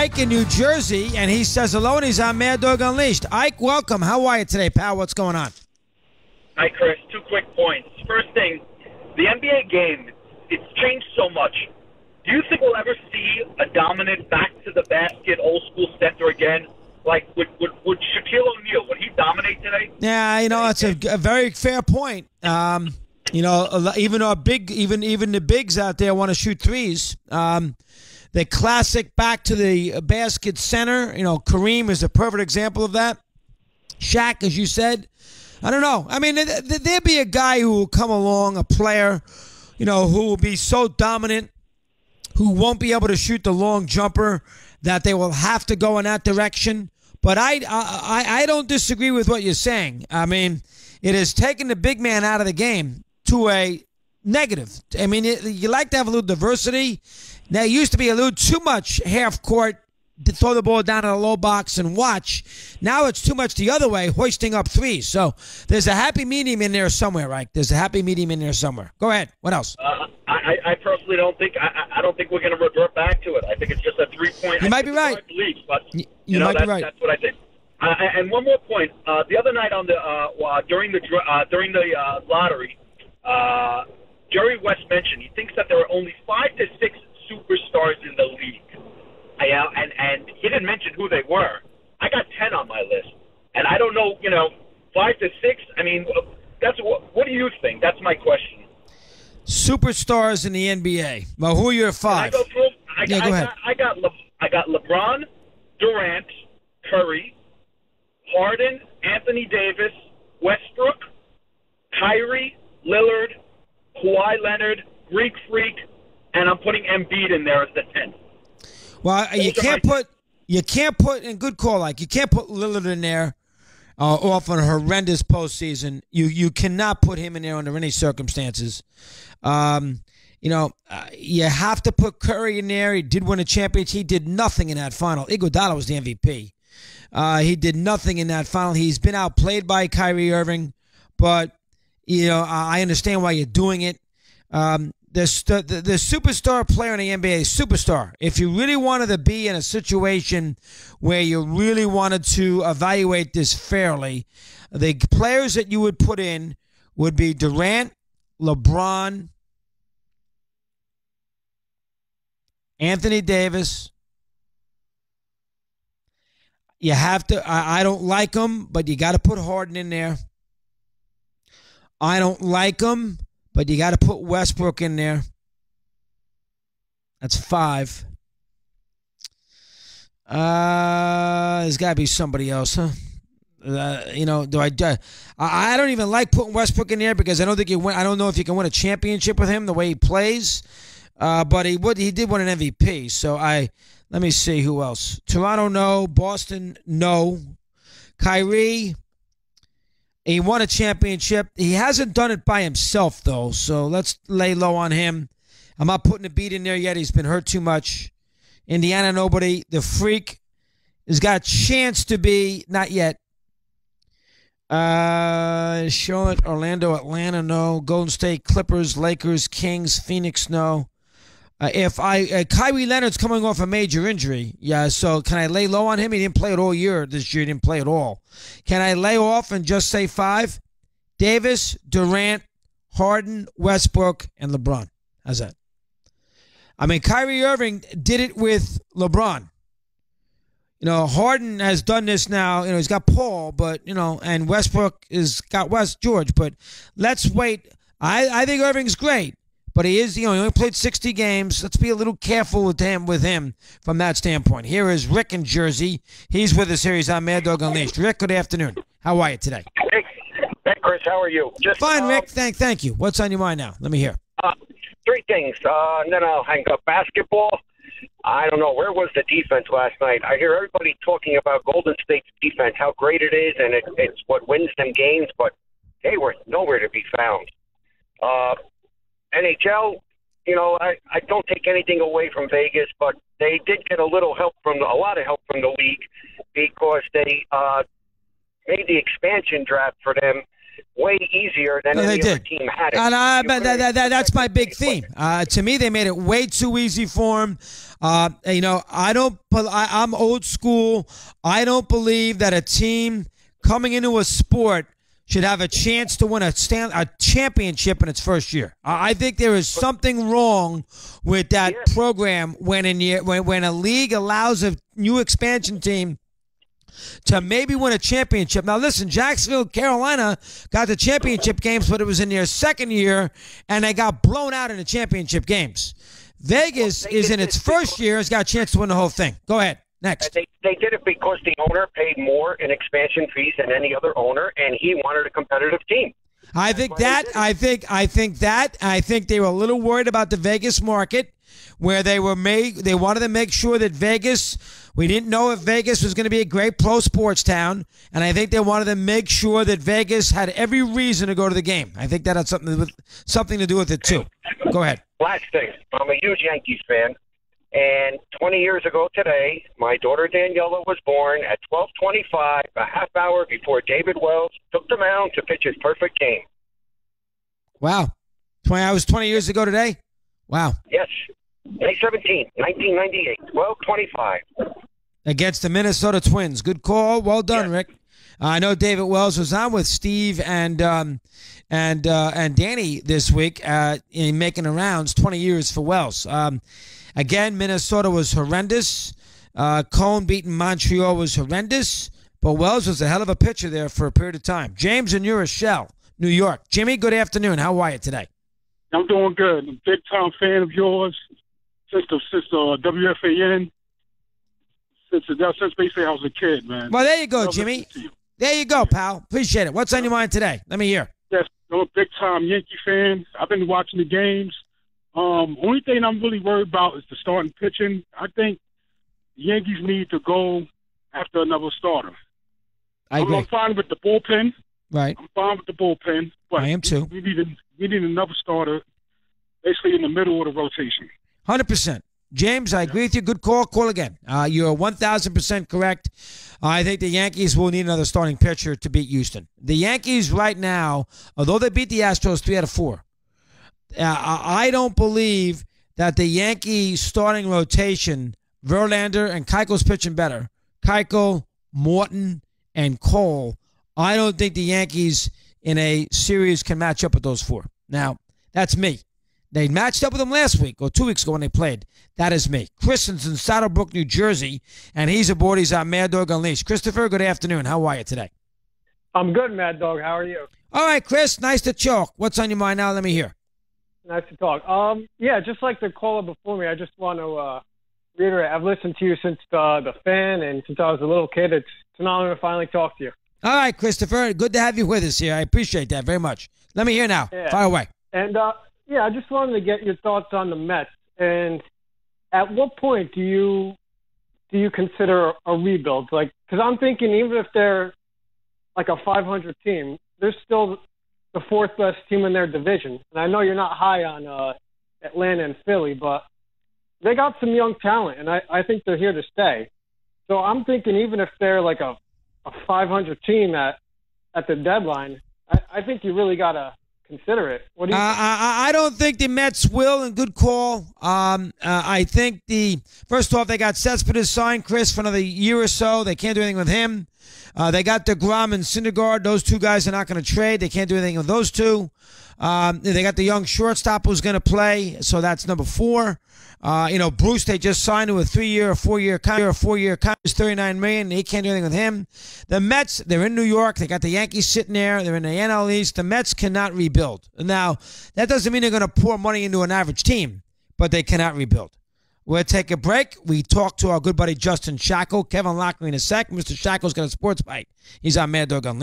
Ike in New Jersey, and he says hello, and he's on Mad Dog Unleashed. Ike, welcome. How are you today, pal? What's going on? Hi, Chris. 2 quick points. First thing, the NBA game, it's changed so much. Do you think we'll ever see a dominant back-to-the-basket old-school center again? Like, would Shaquille O'Neal, would he dominate today? Yeah, that's a very fair point. Even the bigs out there want to shoot threes. The classic back-to-the-basket center, Kareem is a perfect example of that. Shaq, as you said, I don't know. I mean, there'd be a guy who will come along, a player, who will be so dominant, who won't be able to shoot the long jumper, that they will have to go in that direction. But I don't disagree with what you're saying. I mean, it has taken the big man out of the game to a negative. I mean, you like to have a little diversity. Now, it used to be a little too much half court, to throw the ball down in a low box and watch. Now it's too much the other way, hoisting up threes. So there's a happy medium in there somewhere, right? There's a happy medium in there somewhere. Go ahead. What else? I personally don't think I don't think we're going to revert back to it. I think it's just a 3-point. You might be right. You might be right. That's what I think. And one more point. The other night on the during the lottery, Jerry West mentioned he thinks that there are only 5 to 6 superstars in the league. And he didn't mention who they were. I got 10 on my list, and I don't know, 5 to 6. I mean, that's what do you think? That's my question. Superstars in the NBA. Well, who are your 5? Can I go through? Go ahead. I got LeBron, Durant, Curry, Harden, Anthony Davis, Westbrook, Kyrie, Lillard, Kawhi Leonard, Greek Freak, and I'm putting Embiid in there as the 10th. Well, you can't put, and good call, like, you can't put Lillard in there off on a horrendous postseason. You cannot put him in there under any circumstances. You have to put Curry in there. He did win a championship. He did nothing in that final. Iguodala was the MVP. He did nothing in that final. He's been outplayed by Kyrie Irving, but, I understand why you're doing it. The superstar player in the NBA is superstar. If you really wanted to be in a situation where you really wanted to evaluate this fairly, the players that you would put in would be Durant, LeBron, Anthony Davis. You have to, I don't like him, but you got to put Harden in there. I don't like him, but you got to put Westbrook in there. That's 5. There's got to be somebody else, huh? I don't even like putting Westbrook in there because I don't think I don't know if you can win a championship with him the way he plays. But he did win an MVP. So let me see who else. Toronto, no. Boston, no. Kyrie, he won a championship. He hasn't done it by himself, though, so let's lay low on him. I'm not putting a beat in there yet. He's been hurt too much. Indiana, nobody. The Freak has got a chance to be, not yet. Charlotte, Orlando, Atlanta, no. Golden State, Clippers, Lakers, Kings, Phoenix, no. Kyrie Leonard's coming off a major injury. Yeah, so can I lay low on him? He didn't play it all year. This year he didn't play at all. Can I lay off and just say 5? Davis, Durant, Harden, Westbrook, and LeBron. How's that? I mean, Kyrie Irving did it with LeBron. Harden has done this now. He's got Paul, but, and Westbrook has got George. But let's wait. I think Irving's great. But he is, he only played 60 games. Let's be a little careful with him from that standpoint. Here is Rick in Jersey. He's with us here. He's on Mad Dog Unleashed. Rick, good afternoon. How are you today? Hey, Chris, how are you? Fine, Rick. Thank you. What's on your mind now? Let me hear. 3 things, and then I'll hang up. Basketball, I don't know. Where was the defense last night? I hear everybody talking about Golden State's defense, how great it is, and it's what wins them games, but they were nowhere to be found. NHL, I don't take anything away from Vegas, but they did get a lot of help from the league because they made the expansion draft for them way easier than any other team had it. That's my big theme. To me, they made it way too easy for him. I'm old school. I don't believe that a team coming into a sport should have a chance to win a championship in its first year. I think there is something wrong with that program when a league allows a new expansion team to maybe win a championship. Now, listen, Jacksonville, Carolina got the championship games, but it was in their second year, and they got blown out in the championship games. Vegas is in its first year, has got a chance to win the whole thing. Go ahead. Next. They did it because the owner paid more in expansion fees than any other owner, and he wanted a competitive team. I think they were a little worried about the Vegas market, where they wanted to make sure that Vegas, we didn't know if Vegas was going to be a great pro sports town, and I think they wanted to make sure that Vegas had every reason to go to the game. I think that had something to do with it too. Go ahead. Last thing, I'm a huge Yankees fan. And 20 years ago today, my daughter Daniela was born at 12:25, a half hour before David Wells took the mound to pitch his perfect game. Wow. 20 years ago today? Wow. Yes. May 17, 1998, 12:25. Against the Minnesota Twins. Good call. Well done, Rick. I know David Wells was on with Steve and Danny this week in making the rounds. 20 years for Wells. Again, Minnesota was horrendous. Cone beating Montreal was horrendous. But Wells was a hell of a pitcher there for a period of time. James in New Rochelle, New York. Jimmy, good afternoon. How are you today? I'm doing good. I'm a big-time fan of yours since WFAN. Since basically I was a kid, man. Well, there you go, Jimmy. There you go, pal. Appreciate it. What's on your mind today? Let me hear. Yes, I'm a big-time Yankee fan. I've been watching the games. Only thing I'm really worried about is the starting pitching. I think the Yankees need to go after another starter. I agree. I'm fine with the bullpen. Right. I'm fine with the bullpen. But I am too. We need another starter, basically in the middle of the rotation. 100%. James, I agree with you. Good call. Call again. You're 1,000% correct. I think the Yankees will need another starting pitcher to beat Houston. The Yankees right now, although they beat the Astros 3 out of 4, I don't believe that the Yankee starting rotation, Verlander and Keuchel's pitching better. Keuchel, Morton, and Cole. I don't think the Yankees in a series can match up with those 4. Now, that's me. They matched up with them last week or 2 weeks ago when they played. That is me. Kristen's in Saddlebrook, New Jersey, and he's aboard. He's on Mad Dog Unleashed. Christopher, good afternoon. How are you today? I'm good, Mad Dog. How are you? All right, Chris. Nice to talk. What's on your mind now? Let me hear. Nice to talk. Yeah, just like the caller before me, I just want to reiterate. I've listened to you since the fan and since I was a little kid. It's an honor to finally talk to you. All right, Christopher. Good to have you with us here. I appreciate that very much. Let me hear now. Yeah. Fire away. And, I just wanted to get your thoughts on the Mets. And at what point do you consider a rebuild? Like, because I'm thinking even if they're like a 500 team, they're still the 4th best team in their division. And I know you're not high on Atlanta and Philly, but they got some young talent, and I think they're here to stay. So I'm thinking even if they're like a 500 team at the deadline, I think you really got to consider it. What do you think? I don't think the Mets will, and good call. I think first off, they got Cespedes signed, Chris, for another year or so. They can't do anything with him. They got DeGrom and Syndergaard. Those 2 guys are not going to trade. They can't do anything with those 2. They got the young shortstop who's going to play, so that's number 4. Bruce, they just signed to a 4-year contract, $39 million. They can't do anything with him. The Mets, they're in New York. They got the Yankees sitting there. They're in the NL East. The Mets cannot rebuild. Now, that doesn't mean they're going to pour money into an average team, but they cannot rebuild. We'll take a break. We talk to our good buddy Justin Shackle, Kevin Lockley in a sec. Mr. Shackle's got a sports bite. He's on Mad Dog Unleashed.